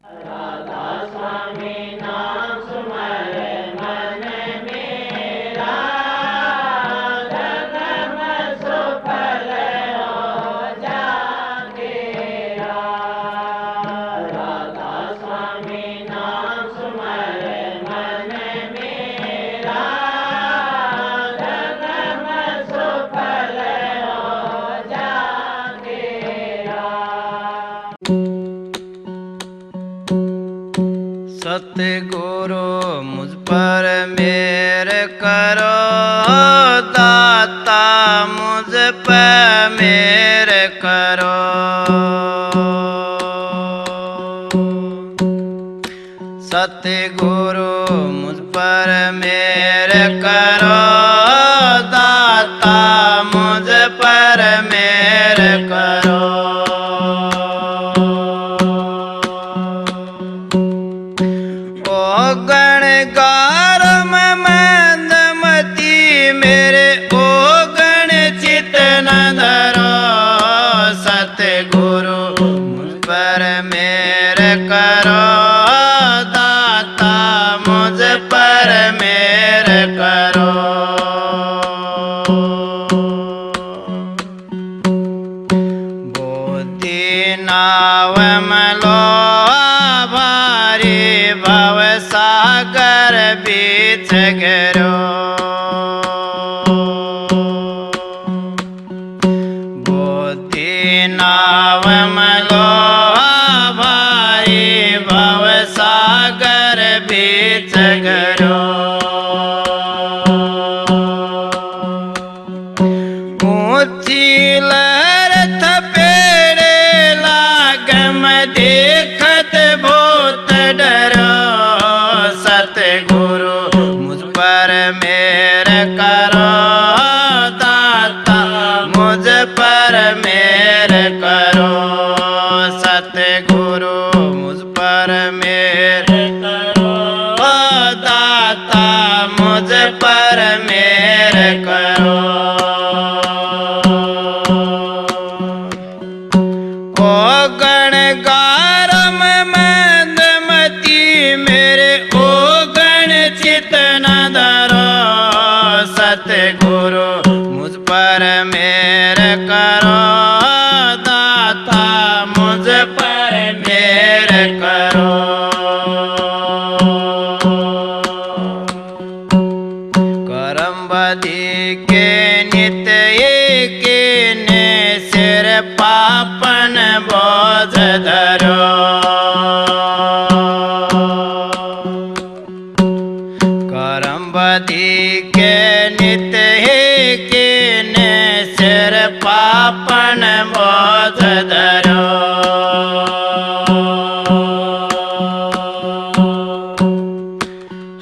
राधा स्वामी नाम सुमरे मन मेरा, जन्म सुफल हो जाएगा। राधा स्वामी नाम सुमरे मन मेरा, जन्म सुफल हो जाएगा। सतगुरु मुझ पर मेर करो, दाता मुझ पर मेर करो। सतगुरु मुझ पर मेर करो, दाता मुझ पर मेर करो। गणगारम मंदमती मेरे ओ गण चित न धरो। सतगुरु मुझ पर मेर करो, दाता मुझ पर मेर करो। बुद्धि नाव मलो भारी, भव सागर बीच गिरो। बुद्धि नाव मलो भारी, भव सागर बीच गिरो। ऊंची लहर थपेड़े लागम देखत बहुत डरो। सतगुरु मुझ पर मेर करो, दाता मुझ पर मेर करो। सतगुरु मुझ पर मेर करो, दाता मुझ पर मेर करो। ओ गणगारम मंदमती मेरे ओ गण चित न धरो। सतगुरु मुझ पर मेर करो, दाता मुझ पर मेर करो। करम बधी के नित एक ने सिर पापन बोझ धरो। करम बधी के नित एक ने सिर पापन बोझ धरो।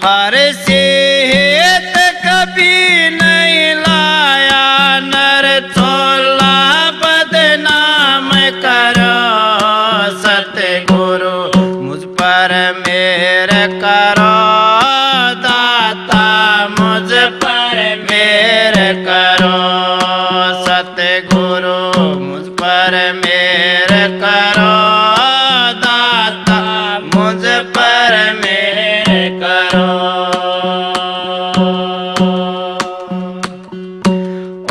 हर सेहत कभी नहीं लाया, नर चोला बदनाम करो। सतगुरु मुझ पर मेर करो, दाता मुझ पर मेर करो। सतगुरु मुझ पर मेर करो, दाता मुझ पर मेर करो।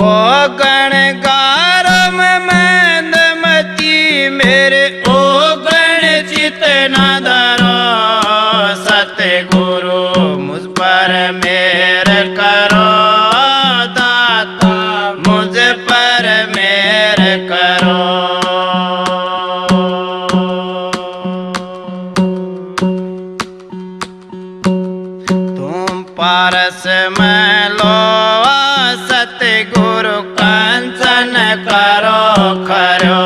ओ गणगारम मंदमती मेरे ओ गण चित न धरो। सतगुरु मुझ पर मेर करो, दाता मुझ पर मेर करो। तुम पारस में लो सतगुरु कंचन करो खरो।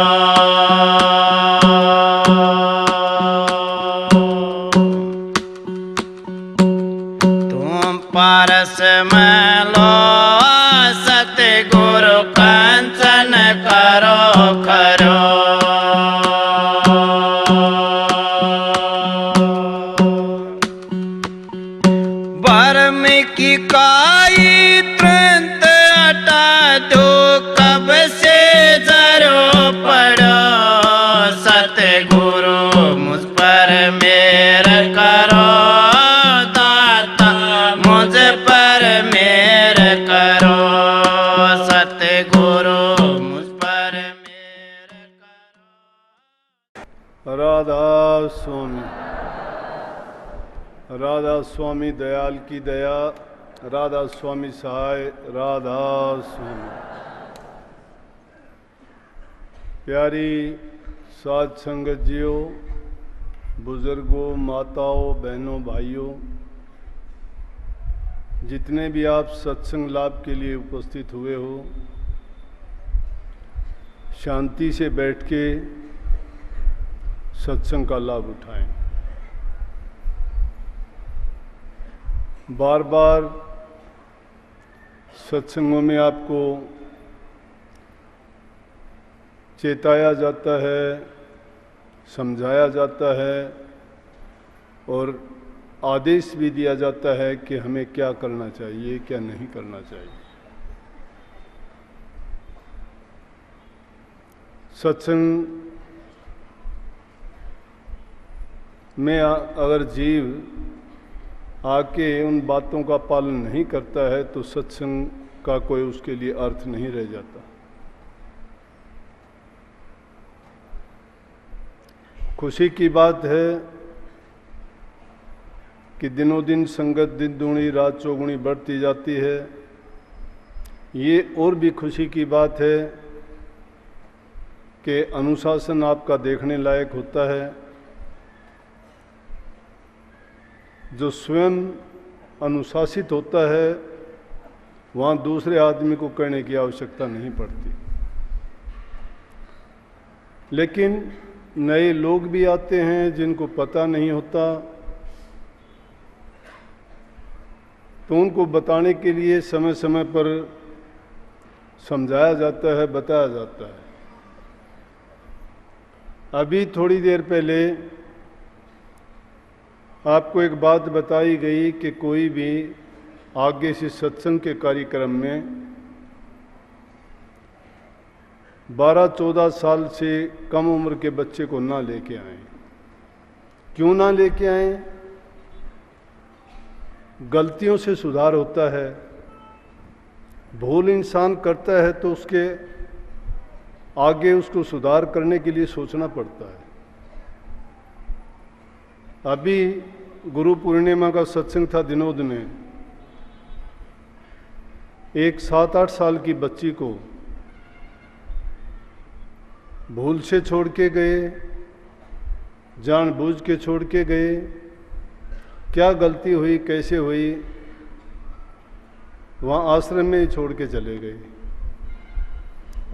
तुम पारस में लो सतगुरु कंचन करो खरो। बरम की काई तुरंत हटा दो, कब से जरो पड़ो। सतगुरु मुझ पर मेर करो दाता, मुझ पर मेर करो सतगुरु, मुझ पर मेर करो। राधा स्वामी, राधा स्वामी दयाल की दया, राधा स्वामी सहाय, राधा स्वामी। प्यारी साध संगत जियों, बुजुर्गों, माताओं, बहनों, भाइयों, जितने भी आप सत्संग लाभ के लिए उपस्थित हुए हो, शांति से बैठ के सत्संग का लाभ उठाएं। बार बार सत्संगों में आपको चेताया जाता है, समझाया जाता है और आदेश भी दिया जाता है कि हमें क्या करना चाहिए, क्या नहीं करना चाहिए। सत्संग में अगर जीव आके उन बातों का पालन नहीं करता है तो सत्संग का कोई उसके लिए अर्थ नहीं रह जाता। खुशी की बात है कि दिनों दिन संगत दिन दूनी रात चौगुनी बढ़ती जाती है। ये और भी खुशी की बात है कि अनुशासन आपका देखने लायक होता है। जो स्वयं अनुशासित होता है वहाँ दूसरे आदमी को करने की आवश्यकता नहीं पड़ती। लेकिन नए लोग भी आते हैं जिनको पता नहीं होता, तो उनको बताने के लिए समय समय पर समझाया जाता है, बताया जाता है। अभी थोड़ी देर पहले आपको एक बात बताई गई कि कोई भी आगे से सत्संग के कार्यक्रम में 12-14 साल से कम उम्र के बच्चे को ना लेके आए। क्यों ना लेके आए? गलतियों से सुधार होता है। भूल इंसान करता है तो उसके आगे उसको सुधार करने के लिए सोचना पड़ता है। अभी गुरु पूर्णिमा का सत्संग था दिनोद में। एक 7-8 साल की बच्ची को भूल से छोड़ के गए, जानबूझ के छोड़ के गए। क्या गलती हुई, कैसे हुई, वहाँ आश्रम में ही छोड़ के चले गए।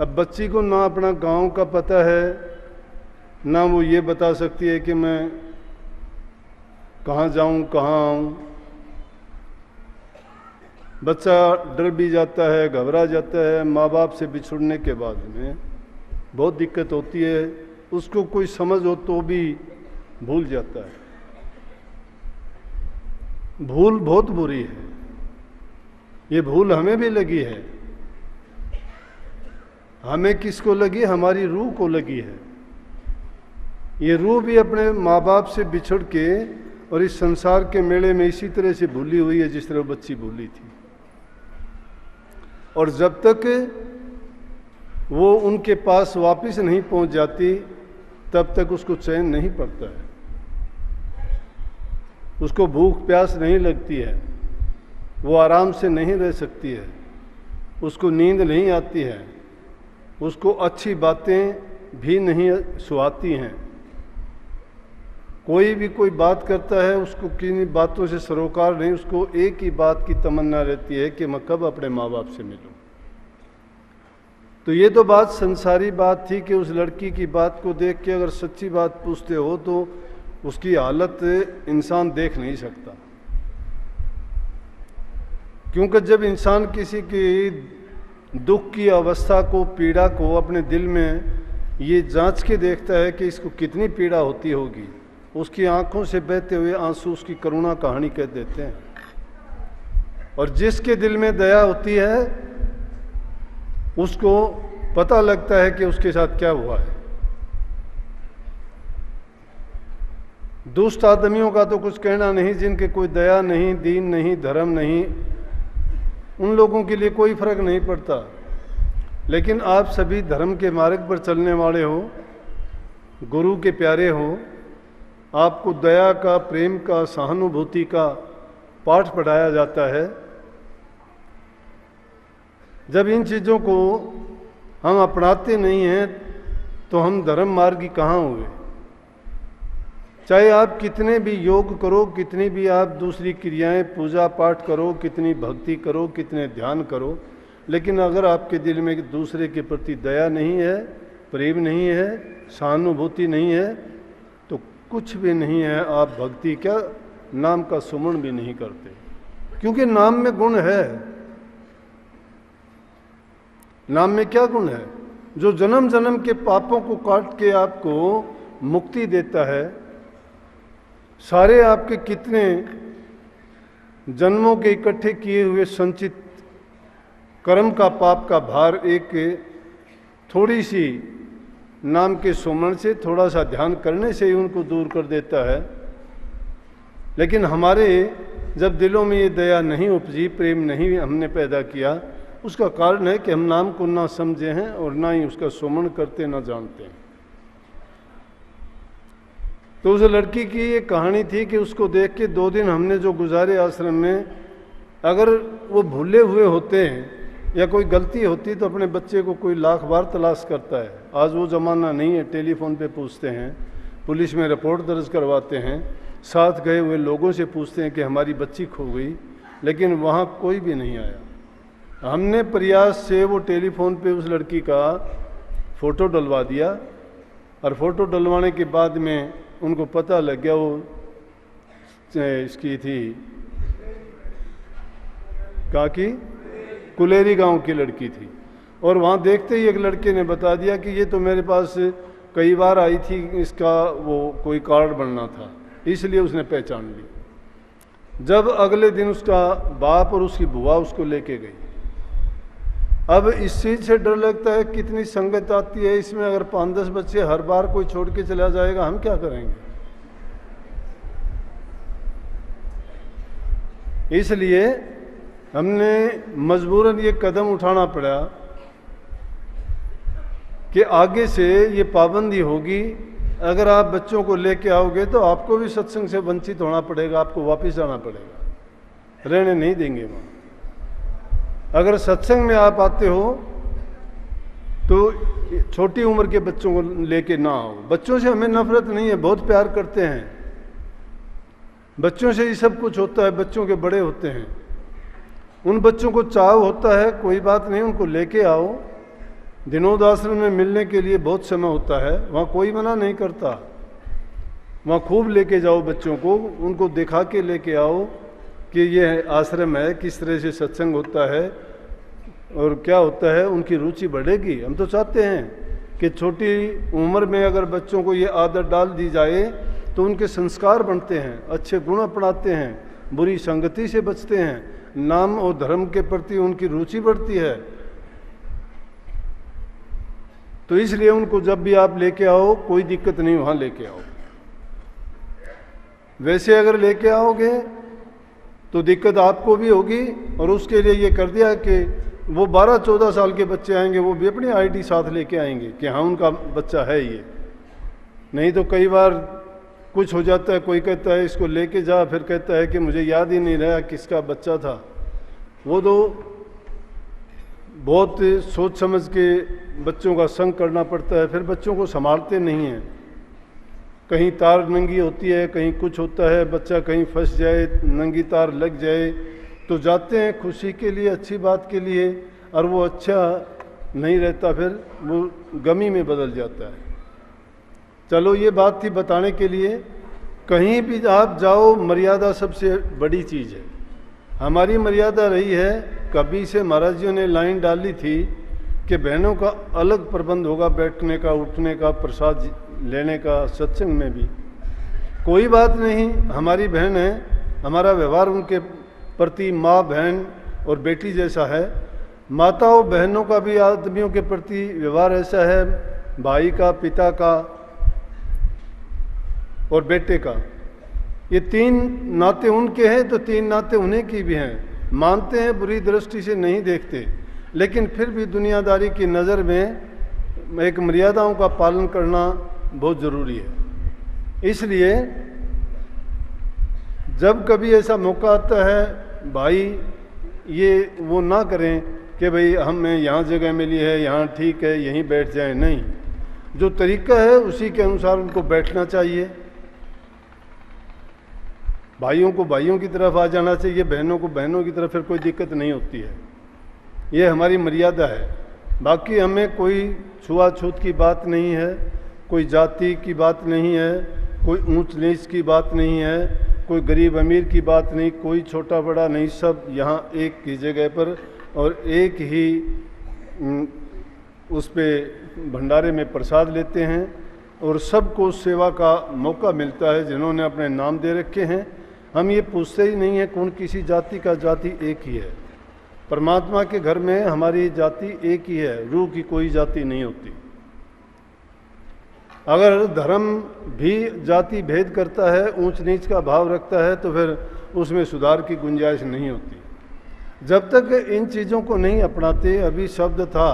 अब बच्ची को ना अपना गांव का पता है, ना वो ये बता सकती है कि मैं कहाँ जाऊँ, कहाँ आऊँ। बच्चा डर भी जाता है, घबरा जाता है। माँ बाप से बिछुड़ने के बाद में बहुत दिक्कत होती है। उसको कोई समझ हो तो भी भूल जाता है। भूल बहुत बुरी है। ये भूल हमें भी लगी है। हमें किसको लगी? हमारी रूह को लगी है। ये रूह भी अपने माँ बाप से बिछुड़ के और इस संसार के मेले में इसी तरह से भूली हुई है जिस तरह बच्ची भूली थी। और जब तक वो उनके पास वापस नहीं पहुंच जाती तब तक उसको चैन नहीं पड़ता है। उसको भूख प्यास नहीं लगती है, वो आराम से नहीं रह सकती है, उसको नींद नहीं आती है, उसको अच्छी बातें भी नहीं सुहाती हैं। कोई भी कोई बात करता है उसको किन बातों से सरोकार नहीं, उसको एक ही बात की तमन्ना रहती है कि मैं कब अपने माँ बाप से मिलूं। तो ये तो बात संसारी बात थी कि उस लड़की की बात को देख के अगर सच्ची बात पूछते हो तो उसकी हालत इंसान देख नहीं सकता। क्योंकि जब इंसान किसी की दुख की अवस्था को, पीड़ा को अपने दिल में ये जांच के देखता है कि इसको कितनी पीड़ा होती होगी, उसकी आंखों से बहते हुए आंसू उसकी करुणा कहानी कह देते हैं। और जिसके दिल में दया होती है उसको पता लगता है कि उसके साथ क्या हुआ है। दुष्ट आदमियों का तो कुछ कहना नहीं, जिनके कोई दया नहीं, दीन नहीं, धर्म नहीं, उन लोगों के लिए कोई फर्क नहीं पड़ता। लेकिन आप सभी धर्म के मार्ग पर चलने वाले हो, गुरु के प्यारे हो, आपको दया का, प्रेम का, सहानुभूति का पाठ पढ़ाया जाता है। जब इन चीज़ों को हम अपनाते नहीं हैं तो हम धर्म मार्गी कहाँ हुए। चाहे आप कितने भी योग करो, कितनी भी आप दूसरी क्रियाएं, पूजा पाठ करो, कितनी भक्ति करो, कितने ध्यान करो, लेकिन अगर आपके दिल में दूसरे के प्रति दया नहीं है, प्रेम नहीं है, सहानुभूति नहीं है, तो कुछ भी नहीं है। आप भक्ति क्या, नाम का सुमरण भी नहीं करते, क्योंकि नाम में गुण है। नाम में क्या गुण है? जो जन्म जन्म के पापों को काट के आपको मुक्ति देता है। सारे आपके कितने जन्मों के इकट्ठे किए हुए संचित कर्म का, पाप का भार एक थोड़ी सी नाम के सुमरण से, थोड़ा सा ध्यान करने से ही उनको दूर कर देता है। लेकिन हमारे जब दिलों में ये दया नहीं उपजी, प्रेम नहीं हमने पैदा किया, उसका कारण है कि हम नाम को ना समझे हैं और ना ही उसका सुमरण करते, ना जानते हैं। तो उस लड़की की ये कहानी थी कि उसको देख के 2 दिन हमने जो गुजारे आश्रम में, अगर वो भूले हुए होते हैं या कोई गलती होती तो अपने बच्चे को कोई लाख बार तलाश करता है। आज वो ज़माना नहीं है, टेलीफोन पे पूछते हैं, पुलिस में रिपोर्ट दर्ज करवाते हैं, साथ गए हुए लोगों से पूछते हैं कि हमारी बच्ची खो गई, लेकिन वहाँ कोई भी नहीं आया। हमने प्रयास से वो टेलीफोन पे उस लड़की का फ़ोटो डलवा दिया, और फ़ोटो डलवाने के बाद में उनको पता लग गया वो इसकी थी, कहाँ की, कुलेरी गांव की लड़की थी। और वहाँ देखते ही एक लड़के ने बता दिया कि ये तो मेरे पास कई बार आई थी, इसका वो कोई कार्ड बनना था, इसलिए उसने पहचान ली। जब अगले दिन उसका बाप और उसकी बुआ उसको लेके गई। अब इस चीज़ से डर लगता है, कितनी संगत आती है इसमें। अगर 5-10 बच्चे हर बार कोई छोड़ के चला जाएगा, हम क्या करेंगे। इसलिए हमने मजबूरन ये कदम उठाना पड़ा कि आगे से ये पाबंदी होगी, अगर आप बच्चों को लेके आओगे तो आपको भी सत्संग से वंचित होना पड़ेगा, आपको वापस जाना पड़ेगा, रहने नहीं देंगे वहाँ। अगर सत्संग में आप आते हो तो छोटी उम्र के बच्चों को लेके ना आओ। बच्चों से हमें नफरत नहीं है, बहुत प्यार करते हैं, बच्चों से ही सब कुछ होता है, बच्चों के बड़े होते हैं। उन बच्चों को चाव होता है, कोई बात नहीं, उनको लेके आओ। दिनोद आश्रम में मिलने के लिए बहुत समय होता है, वहाँ कोई मना नहीं करता। वहाँ खूब लेके जाओ बच्चों को, उनको दिखा के लेके आओ कि ये आश्रम है, किस तरह से सत्संग होता है और क्या होता है, उनकी रुचि बढ़ेगी। हम तो चाहते हैं कि छोटी उम्र में अगर बच्चों को ये आदत डाल दी जाए तो उनके संस्कार बनते हैं, अच्छे गुण अपनाते हैं, बुरी संगति से बचते हैं, नाम और धर्म के प्रति उनकी रुचि बढ़ती है। तो इसलिए उनको जब भी आप लेके आओ, कोई दिक्कत नहीं, वहाँ लेके आओ। वैसे अगर लेके आओगे तो दिक्कत आपको भी होगी। और उसके लिए ये कर दिया कि वो 12-14 साल के बच्चे आएंगे, वो भी अपनी आईडी साथ लेके आएंगे कि हाँ उनका बच्चा है ये। नहीं तो कई बार कुछ हो जाता है, कोई कहता है इसको लेके जा, फिर कहता है कि मुझे याद ही नहीं रहा किसका बच्चा था। वो तो बहुत सोच समझ के बच्चों का संग करना पड़ता है, फिर बच्चों को संभालते नहीं हैं। कहीं तार नंगी होती है, कहीं कुछ होता है, बच्चा कहीं फंस जाए, नंगी तार लग जाए, तो जाते हैं खुशी के लिए, अच्छी बात के लिए, और वो अच्छा नहीं रहता, फिर वो गमी में बदल जाता है। चलो ये बात थी बताने के लिए। कहीं भी आप जाओ, मर्यादा सबसे बड़ी चीज़ है। हमारी मर्यादा रही है, कभी से महाराज जी ने लाइन डाली थी कि बहनों का अलग प्रबंध होगा, बैठने का, उठने का, प्रसाद लेने का, सत्संग में भी कोई बात नहीं। हमारी बहन है, हमारा व्यवहार उनके प्रति माँ, बहन और बेटी जैसा है। माताओं बहनों का भी आदमियों के प्रति व्यवहार ऐसा है, भाई का, पिता का। और बेटे का। ये 3 नाते उनके हैं तो 3 नाते उन्हीं की भी हैं। मानते हैं, बुरी दृष्टि से नहीं देखते, लेकिन फिर भी दुनियादारी की नज़र में एक मर्यादाओं का पालन करना बहुत ज़रूरी है। इसलिए जब कभी ऐसा मौका आता है, भाई ये वो ना करें कि भाई हमें यहाँ जगह मिली है, यहाँ ठीक है, यहीं बैठ जाएं। नहीं, जो तरीका है उसी के अनुसार उनको बैठना चाहिए। भाइयों को भाइयों की तरफ आ जाना चाहिए, बहनों को बहनों की तरफ, फिर कोई दिक्कत नहीं होती है। ये हमारी मर्यादा है। बाकी हमें कोई छुआछूत की बात नहीं है, कोई जाति की बात नहीं है, कोई ऊंच नीच की बात नहीं है, कोई गरीब अमीर की बात नहीं, कोई छोटा बड़ा नहीं। सब यहाँ एक ही जगह पर और एक ही उस पे भंडारे में प्रसाद लेते हैं और सबको सेवा का मौका मिलता है जिन्होंने अपने नाम दे रखे हैं। हम ये पूछते ही नहीं है कौन किसी जाति का, जाति एक ही है। परमात्मा के घर में हमारी जाति एक ही है, रूह की कोई जाति नहीं होती। अगर धर्म भी जाति भेद करता है, ऊंच नीच का भाव रखता है, तो फिर उसमें सुधार की गुंजाइश नहीं होती। जब तक इन चीज़ों को नहीं अपनाते, अभी शब्द था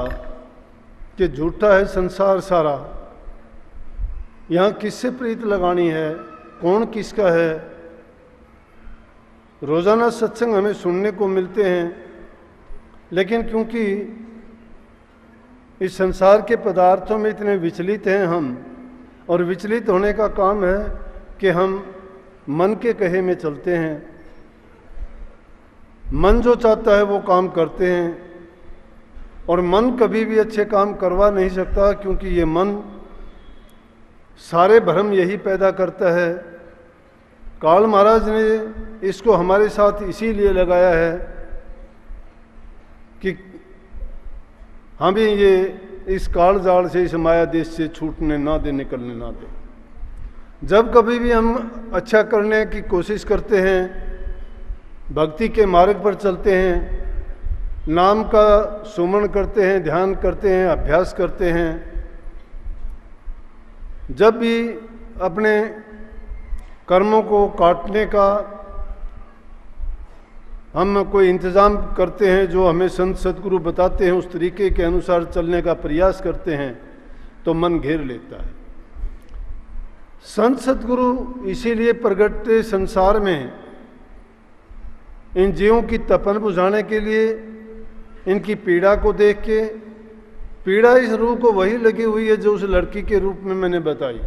कि झूठा है संसार सारा, यहाँ किससे प्रीत लगानी है, कौन किसका है। रोज़ाना सत्संग हमें सुनने को मिलते हैं, लेकिन क्योंकि इस संसार के पदार्थों में इतने विचलित हैं हम, और विचलित होने का काम है कि हम मन के कहे में चलते हैं। मन जो चाहता है वो काम करते हैं, और मन कभी भी अच्छे काम करवा नहीं सकता, क्योंकि ये मन सारे भ्रम यही पैदा करता है। काल महाराज ने इसको हमारे साथ इसीलिए लगाया है कि हमें ये इस काल जाल से, इस माया देश से छूटने ना दे, निकलने ना दे। जब कभी भी हम अच्छा करने की कोशिश करते हैं, भक्ति के मार्ग पर चलते हैं, नाम का सुमरण करते हैं, ध्यान करते हैं, अभ्यास करते हैं, जब भी अपने कर्मों को काटने का हम कोई इंतज़ाम करते हैं, जो हमें संत सदगुरु बताते हैं, उस तरीके के अनुसार चलने का प्रयास करते हैं, तो मन घेर लेता है। संत सदगुरु इसीलिए प्रगटे संसार में, इन जीवों की तपन बुझाने के लिए, इनकी पीड़ा को देख के। पीड़ा इस रूह को वही लगी हुई है जो उस लड़की के रूप में मैंने बताई।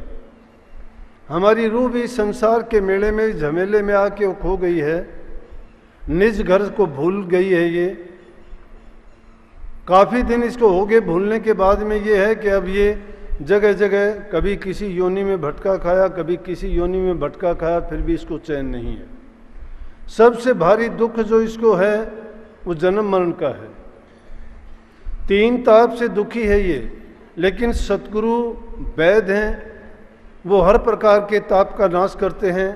हमारी रूह भी संसार के मेले में, झमेले में आके वो खो गई है, निज घर को भूल गई है। ये काफ़ी दिन इसको हो गए भूलने के बाद में ये है कि अब ये जगह जगह कभी किसी योनि में भटका खाया, कभी किसी योनि में भटका खाया, फिर भी इसको चैन नहीं है। सबसे भारी दुख जो इसको है वो जन्म मरण का है। 3 ताप से दुखी है ये, लेकिन सतगुरु वैद्य हैं, वो हर प्रकार के ताप का नाश करते हैं।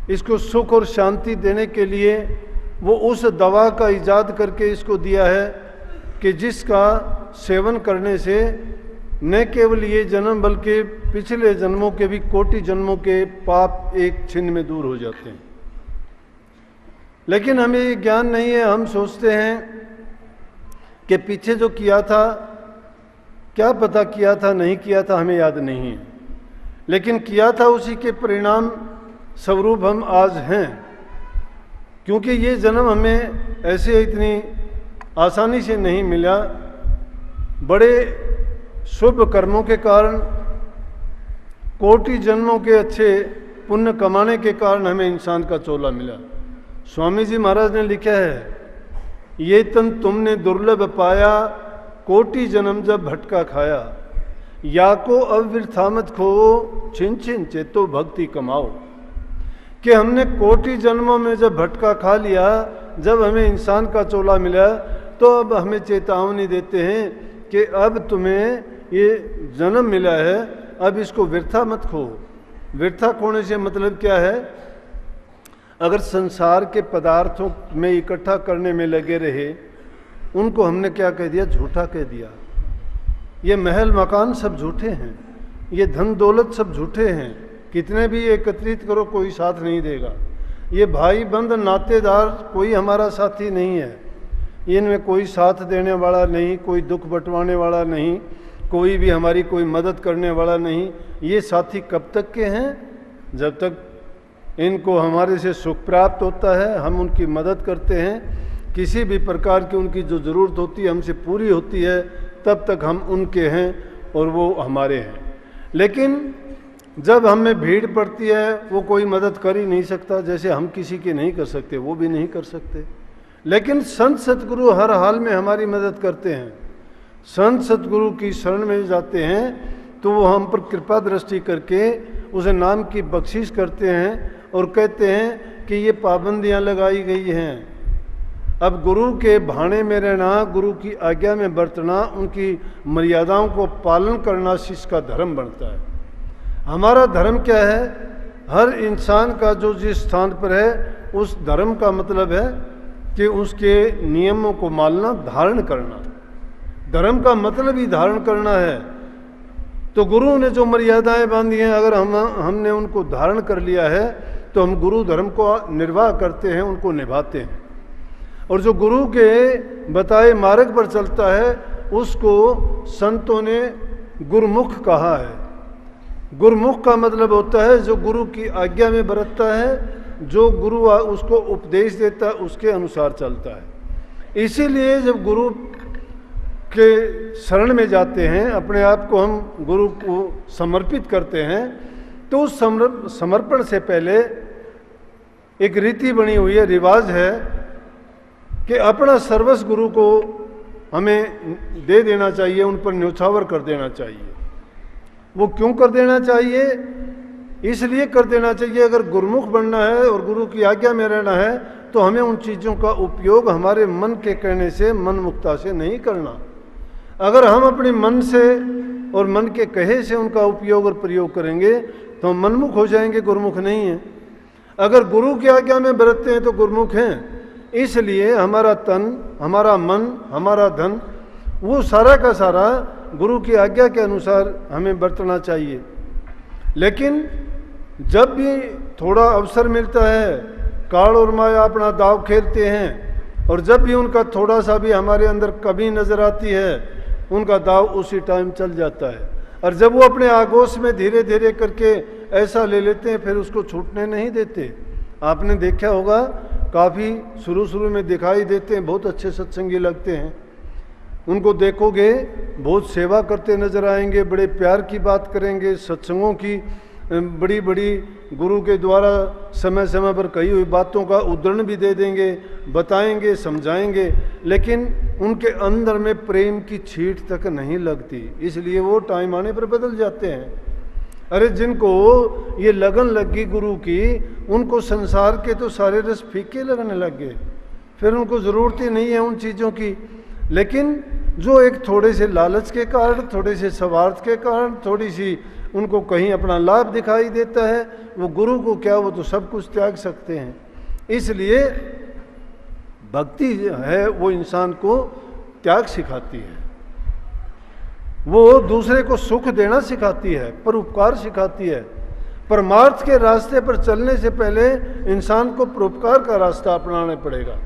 इसको सुख और शांति देने के लिए वो उस दवा का इजाद करके इसको दिया है कि जिसका सेवन करने से न केवल ये जन्म बल्कि पिछले जन्मों के भी कोटि जन्मों के पाप एक छिन में दूर हो जाते हैं। लेकिन हमें ये ज्ञान नहीं है। हम सोचते हैं कि पीछे जो किया था, क्या पता किया था नहीं किया था, हमें याद नहीं है, लेकिन किया था उसी के परिणाम स्वरूप हम आज हैं। क्योंकि ये जन्म हमें ऐसे इतनी आसानी से नहीं मिला, बड़े शुभ कर्मों के कारण, कोटि जन्मों के अच्छे पुण्य कमाने के कारण हमें इंसान का चोला मिला। स्वामी जी महाराज ने लिखा है, ये तन तुमने दुर्लभ पाया, कोटि जन्म जब भटका खाया, या को अवृथा मत खो, छिन छिन चेतो भक्ति कमाओ। कि हमने कोटि जन्मों में जब भटका खा लिया, जब हमें इंसान का चोला मिला, तो अब हमें चेतावनी देते हैं कि अब तुम्हें ये जन्म मिला है, अब इसको व्यर्था मत खो। व्यर्था खोने से मतलब क्या है? अगर संसार के पदार्थों में इकट्ठा करने में लगे रहे, उनको हमने क्या कह दिया? झूठा कह दिया। ये महल मकान सब झूठे हैं, ये धन दौलत सब झूठे हैं, कितने भी एकत्रित करो कोई साथ नहीं देगा। ये भाई बंद नातेदार कोई हमारा साथी नहीं है, इनमें कोई साथ देने वाला नहीं, कोई दुख बंटवाने वाला नहीं, कोई भी हमारी कोई मदद करने वाला नहीं। ये साथी कब तक के हैं? जब तक इनको हमारे से सुख प्राप्त होता है, हम उनकी मदद करते हैं, किसी भी प्रकार की उनकी जो ज़रूरत होती है हमसे पूरी होती है, तब तक हम उनके हैं और वो हमारे हैं। लेकिन जब हमें भीड़ पड़ती है, वो कोई मदद कर ही नहीं सकता, जैसे हम किसी की नहीं कर सकते वो भी नहीं कर सकते। लेकिन संत सतगुरु हर हाल में हमारी मदद करते हैं। संत सतगुरु की शरण में जाते हैं तो वो हम पर कृपा दृष्टि करके उसे नाम की बख्शिश करते हैं और कहते हैं कि ये पाबंदियां लगाई गई हैं। अब गुरु के भाने में रहना, गुरु की आज्ञा में बरतना, उनकी मर्यादाओं को पालन करना शिष्य का धर्म बनता है। हमारा धर्म क्या है? हर इंसान का जो जिस स्थान पर है उस धर्म का मतलब है कि उसके नियमों को मानना, धारण करना। धर्म का मतलब ही धारण करना है। तो गुरु ने जो मर्यादाएं बांधी हैं, अगर हमने उनको धारण कर लिया है तो हम गुरु धर्म को निर्वाह करते हैं, उनको निभाते हैं। और जो गुरु के बताए मार्ग पर चलता है उसको संतों ने गुरुमुख कहा है। गुरुमुख का मतलब होता है जो गुरु की आज्ञा में बरतता है, जो गुरु उसको उपदेश देता है उसके अनुसार चलता है। इसीलिए जब गुरु के शरण में जाते हैं, अपने आप को हम गुरु को समर्पित करते हैं, तो उस समर्पण से पहले एक रीति बनी हुई है, रिवाज है कि अपना सर्वस्व गुरु को हमें दे देना चाहिए, उन पर न्यौछावर कर देना चाहिए। वो क्यों कर देना चाहिए? इसलिए कर देना चाहिए, अगर गुरुमुख बनना है और गुरु की आज्ञा में रहना है तो हमें उन चीज़ों का उपयोग हमारे मन के कहने से, मन मुक्ता से नहीं करना। अगर हम अपने मन से और मन के कहे से उनका उपयोग और प्रयोग करेंगे तो हम मनमुख हो जाएंगे, गुरुमुख नहीं है। अगर गुरु की आज्ञा में बरतते हैं तो गुरुमुख हैं। इसलिए हमारा तन, हमारा मन, हमारा धन, वो सारा का सारा गुरु की आज्ञा के अनुसार हमें बरतना चाहिए। लेकिन जब भी थोड़ा अवसर मिलता है, काल और माया अपना दाव खेलते हैं, और जब भी उनका थोड़ा सा भी हमारे अंदर कमी नजर आती है, उनका दाव उसी टाइम चल जाता है। और जब वो अपने आगोश में धीरे धीरे करके ऐसा ले लेते हैं, फिर उसको छूटने नहीं देते। आपने देखा होगा, काफ़ी शुरू में दिखाई देते हैं, बहुत अच्छे सत्संगी लगते हैं, उनको देखोगे बहुत सेवा करते नजर आएंगे, बड़े प्यार की बात करेंगे, सत्संगों की बड़ी बड़ी गुरु के द्वारा समय समय पर कही हुई बातों का उदाहरण भी दे देंगे, बताएंगे, समझाएंगे, लेकिन उनके अंदर में प्रेम की छींट तक नहीं लगती। इसलिए वो टाइम आने पर बदल जाते हैं। अरे जिनको ये लगन लग गई गुरु की, उनको संसार के तो सारे रस फीके लगने लग गए, फिर उनको ज़रूरत ही नहीं है उन चीज़ों की। लेकिन जो एक थोड़े से लालच के कारण, थोड़े से स्वार्थ के कारण, थोड़ी सी उनको कहीं अपना लाभ दिखाई देता है, वो गुरु को क्या, वो तो सब कुछ त्याग सकते हैं। इसलिए भक्ति है वो इंसान को त्याग सिखाती है, वो दूसरे को सुख देना सिखाती है, परोपकार सिखाती है। परमार्थ के रास्ते पर चलने से पहले इंसान को परोपकार का रास्ता अपनाना पड़ेगा।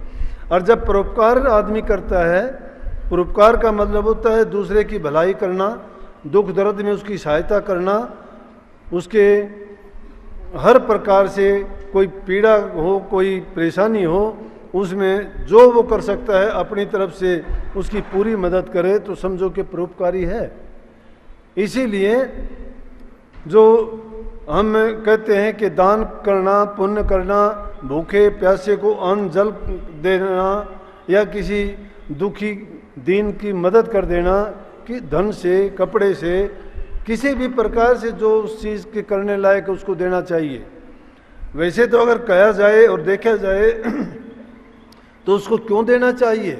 और जब परोपकार आदमी करता है, परोपकार का मतलब होता है दूसरे की भलाई करना, दुख दर्द में उसकी सहायता करना, उसके हर प्रकार से कोई पीड़ा हो, कोई परेशानी हो, उसमें जो वो कर सकता है अपनी तरफ से उसकी पूरी मदद करे, तो समझो कि परोपकारी है। इसीलिए जो हम कहते हैं कि दान करना, पुण्य करना, भूखे प्यासे को अन्न जल देना, या किसी दुखी दीन की मदद कर देना, कि धन से, कपड़े से, किसी भी प्रकार से जो उस चीज़ के करने लायक उसको देना चाहिए। वैसे तो अगर कहा जाए और देखा जाए तो उसको क्यों देना चाहिए?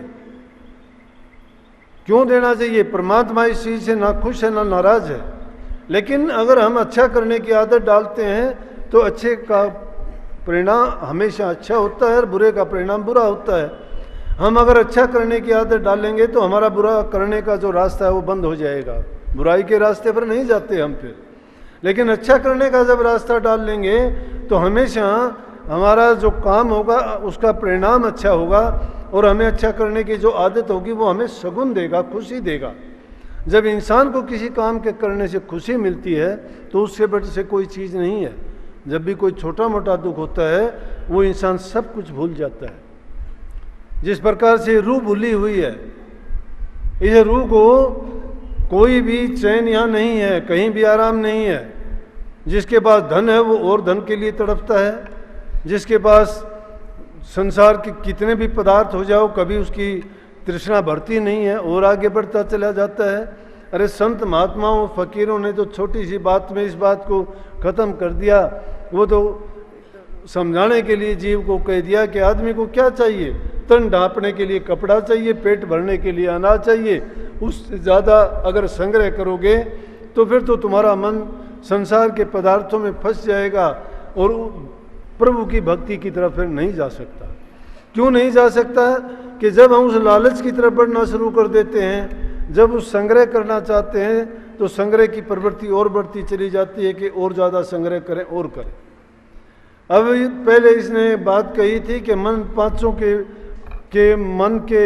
क्यों देना चाहिए? परमात्मा इस चीज़ से ना खुश है ना नाराज है। लेकिन अगर हम अच्छा करने की आदत डालते हैं तो अच्छे का परिणाम हमेशा अच्छा होता है और बुरे का परिणाम बुरा होता है। हम अगर अच्छा करने की आदत डालेंगे तो हमारा बुरा करने का जो रास्ता है वो बंद हो जाएगा, बुराई के रास्ते पर नहीं जाते हम फिर। लेकिन अच्छा करने का जब रास्ता डाल लेंगे तो हमेशा हमारा जो काम होगा उसका परिणाम अच्छा होगा, और हमें अच्छा करने की जो आदत होगी वो हमें सगुन देगा, खुशी देगा। जब इंसान को किसी काम के करने से खुशी मिलती है तो उससे बढ़ से कोई चीज़ नहीं है। जब भी कोई छोटा मोटा दुख होता है वो इंसान सब कुछ भूल जाता है। जिस प्रकार से रूह भूली हुई है, इस रूह को कोई भी चैन यहाँ नहीं है, कहीं भी आराम नहीं है। जिसके पास धन है वो और धन के लिए तड़पता है, जिसके पास संसार के कितने भी पदार्थ हो जाओ कभी उसकी तृष्णा बढ़ती नहीं है और आगे बढ़ता चला जाता है। अरे संत महात्माओं फकीरों ने तो छोटी सी बात में इस बात को ख़त्म कर दिया। वो तो समझाने के लिए जीव को कह दिया कि आदमी को क्या चाहिए, तन ढांपने के लिए कपड़ा चाहिए, पेट भरने के लिए अनाज चाहिए। उससे ज़्यादा अगर संग्रह करोगे तो फिर तो तुम्हारा मन संसार के पदार्थों में फंस जाएगा और प्रभु की भक्ति की तरफ फिर नहीं जा सकता। क्यों नहीं जा सकता? कि जब हम उस लालच की तरफ बढ़ना शुरू कर देते हैं, जब उस संग्रह करना चाहते हैं तो संग्रह की प्रवृत्ति और बढ़ती चली जाती है कि और ज़्यादा संग्रह करें और करें। अब पहले इसने बात कही थी कि मन पांचों के मन के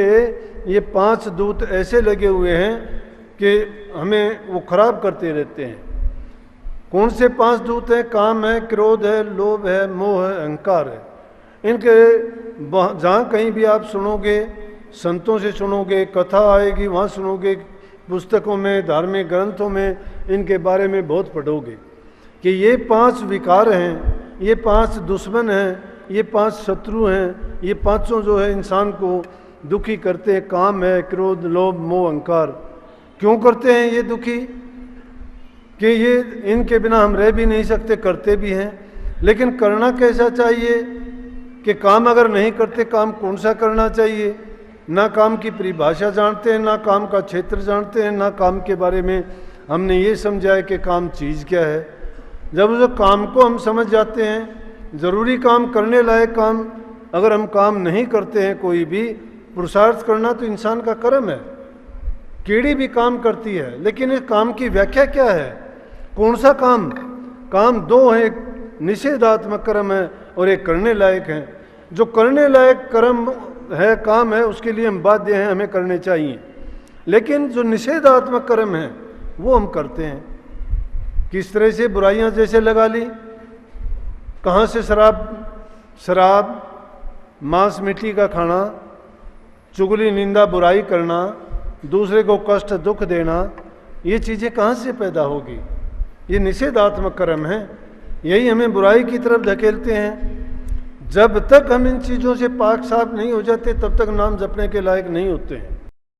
ये 5 दूत ऐसे लगे हुए हैं कि हमें वो खराब करते रहते हैं। कौन से 5 दूत हैं? काम है, क्रोध है, लोभ है, मोह है, अहंकार है। इनके जहाँ कहीं भी आप सुनोगे, संतों से सुनोगे, कथा आएगी वहाँ सुनोगे, पुस्तकों में, धार्मिक ग्रंथों में इनके बारे में बहुत पढ़ोगे कि ये 5 विकार हैं, ये 5 दुश्मन हैं, ये 5 शत्रु हैं। ये पांचों जो है इंसान को दुखी करते हैं। काम है, क्रोध, लोभ, मोह, अहंकार। क्यों करते हैं ये दुखी? कि ये इनके बिना हम रह भी नहीं सकते, करते भी हैं। लेकिन करना कैसा चाहिए? कि काम अगर नहीं करते, काम कौन सा करना चाहिए? ना काम की परिभाषा जानते हैं, ना काम का क्षेत्र जानते हैं, ना काम के बारे में हमने ये समझा है कि काम चीज़ क्या है। जब उस काम को हम समझ जाते हैं, ज़रूरी काम, करने लायक काम, अगर हम काम नहीं करते हैं, कोई भी पुरुषार्थ करना तो इंसान का कर्म है। कीड़ी भी काम करती है, लेकिन इस काम की व्याख्या क्या है? कौन सा काम? काम 2 है, एक निषेधात्मक कर्म है और एक करने लायक है। जो करने लायक कर्म है, काम है, उसके लिए हम बाध्य हैं, हमें करने चाहिए। लेकिन जो निषेधात्मक कर्म है वो हम करते हैं। किस तरह से? बुराइयां जैसे लगा ली, कहाँ से? शराब, मांस मिट्टी का खाना, चुगली, निंदा, बुराई करना, दूसरे को कष्ट, दुख देना, ये चीज़ें कहाँ से पैदा होगी? ये निषेधात्मक कर्म है। यही हमें बुराई की तरफ धकेलते हैं। जब तक हम इन चीज़ों से पाक साफ नहीं हो जाते तब तक नाम जपने के लायक नहीं होते हैं।